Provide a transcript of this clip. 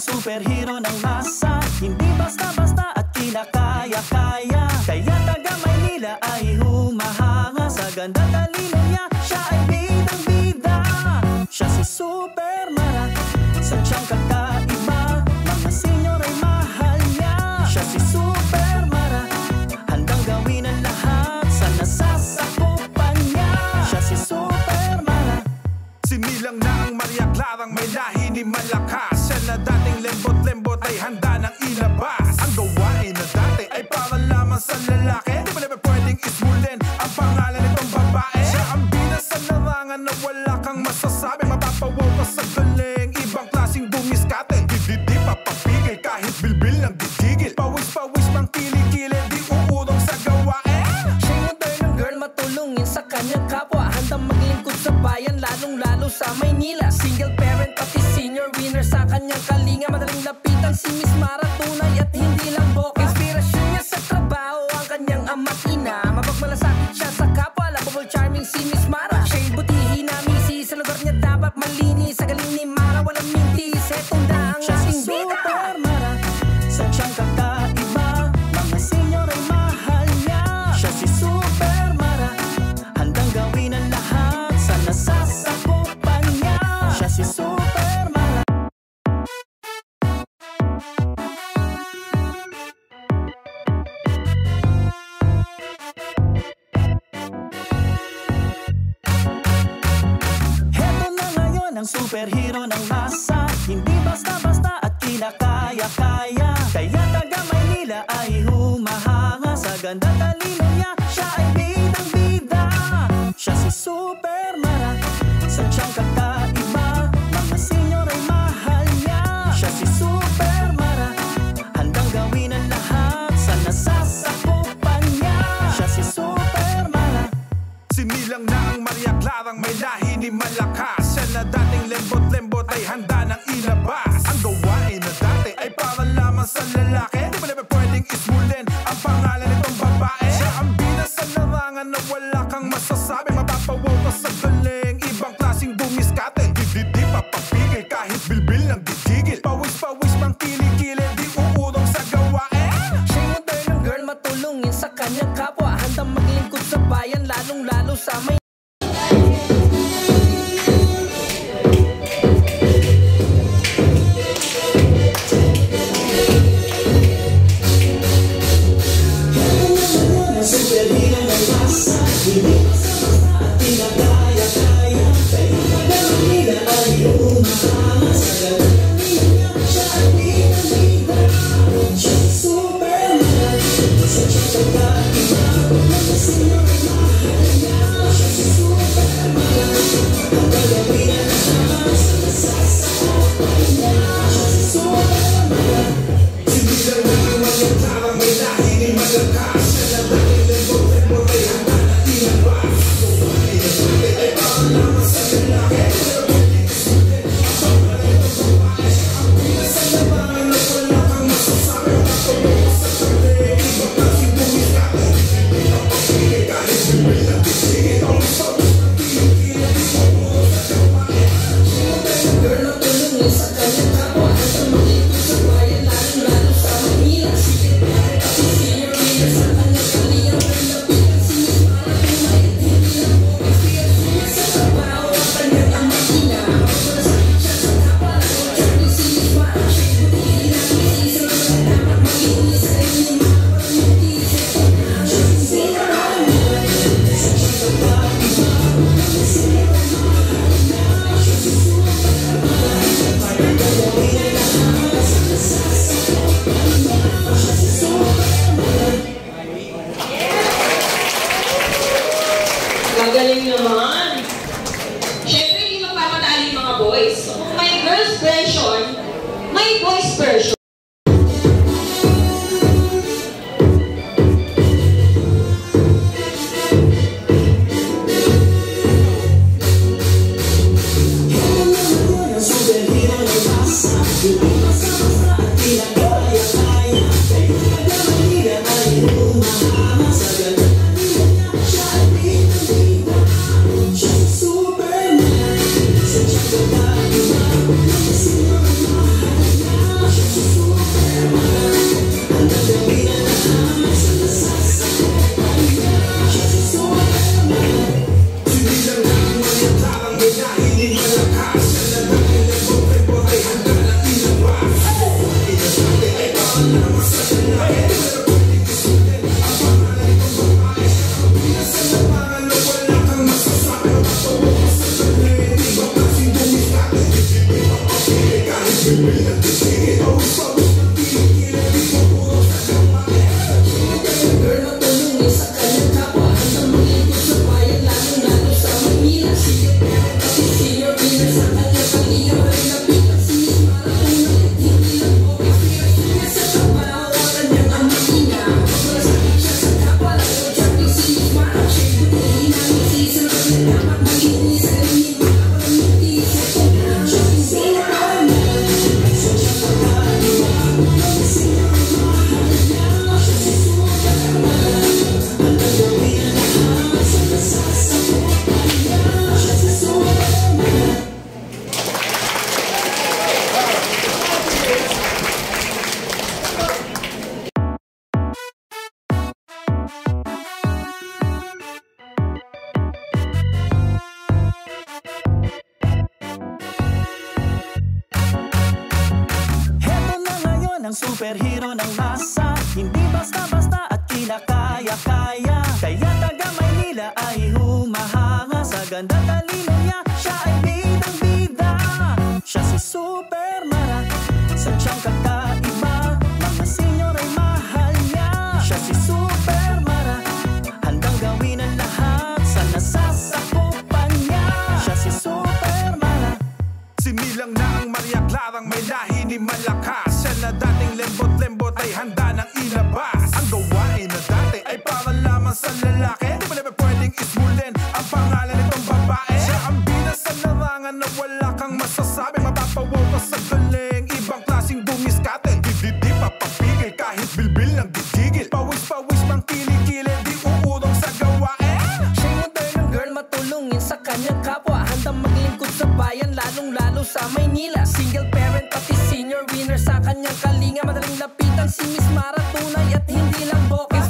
superhero ng masa. Hindi basta-basta at kinakaya-kaya. Kaya taga Maynila ay humahanga. Sa ganda talino niya, siya ay bidang-bida. Siya si Super Mara, sadyang kakaiba. Mga senyor ay mahal niya. Siya si Super Mara, handang gawin ang lahat sa nasasakupan niya. Siya si Super Mara. Sinilang na ang Maria Clarang may lahi ni malakas. Siya na dating lembot-lembot ay handa ng ilabas. Ang gawain na dati ay para lamang sa lalaki. Di ba naman pwedeng ismulin ang pangalan nitong babae? Siya ang bida sa larangan na wala kang masasabi. Mapapawaw ka sa galing, ibang klaseng dumiskate. Di papapigil kahit bilbil ng gigigil. Pawis-pawis mang kilikili, di uurong sa gawain. Siya yung modernong girl, matulungin sa kanyang kapwa. Handang maglingkod sa bayan, lalong-lalo sa Maynila. Single parent pati senior winner sa kanyang kalinga. Madaling lapitan si Miss Mara, tunay at hindi lang boka. Inspirasyon niya sa trabaho ang kanyang ama't ina. Mapagmalasakit siya sa kapwa, lovable charming si Miss Mara. Siya'y butihin na misi, sa lugar niya dapat malinis. Sa galing ni Mara walang mintis, etong na ang Siya si ating bida. Super Mara, sadyang kakaiba. Mga senyor ay mahal niya. Siya si Super Mara, handang gawin ang lahat sa nasasakupan niya. Siya si Super Mara. Heto na ngayon ang superhero ng masa. Hindi basta-basta at kinakaya-kaya. Kaya taga Maynila ay humahanga. Sa ganda talino niya, siya ay bidang-bida. Siya si Super Mara, sadyang kakaiba. Mga senyor ay mahal niya. Siya si Super Mara, handang gawin ang lahat sa nasasakupan niya. Siya si Super Mara. Sinilang na ang Maria Clarang may lahi ni malakas. Siya na dating lembot-lembot ay handa ng ilabas. Ang gawain na dati ay para lamang sa lalaki. Di ba naman pwedeng ismulin ang pangalan nitong babae? Siya ang bida sa larangan na wala kang masasabi. Mapapawaw ka sa galing, ibang klaseng dumiskate. Di papapigil kahit bilbil ng gigigil. Pawis-pawis mang kilikili, di uurong sa gawain. Siya yung modernong girl, matulungin sa kanyang kapwa. Handang maglingkod sa bayan, lalong-lalo sa may Superhero ng masa. Hindi basta-basta at kinakaya-kaya. Kaya taga Maynila ay humahanga. Sa ganda Ang superhero ng masa, hindi basta-basta at kinakaya-kaya. Kaya taga Maynila ay humahanga sa ganda talino niya. Siya ay bidang-bida, siya si Super Mara. Sadyang kakaiba, mga senyor ay mahal niya. Siya si Super Mara, handang gawin ang lahat sa nasasakupan niya. Siya si Super Mara. Sinilang na ang Maria Clarang may lahi ni Malakas. Siya na dating lembot-lembot ay handa ng ilabas. Ang gawain na dati ay para lamang sa lalaki. Di ba naman pwedeng ismulin ang pangalan nitong babae? Siya ang bida sa larangan na wala kang masasabi. Mapapawaw ka sa galing, ibang klaseng bumiskate. Di papapigil kahit bilbil ng gigigil. Pawis-pawis mang kilikili, di uurong sa gawain. Siya'y modernong girl, matulungin sa kanyang kapwa. Handang maglingkod sa bayan, lalong-lalo sa Maynila. Single parent pati senior winner sa kanyang kalinga. Madaling lapitan si Miss Mara, tunay at hindi lang bokeh.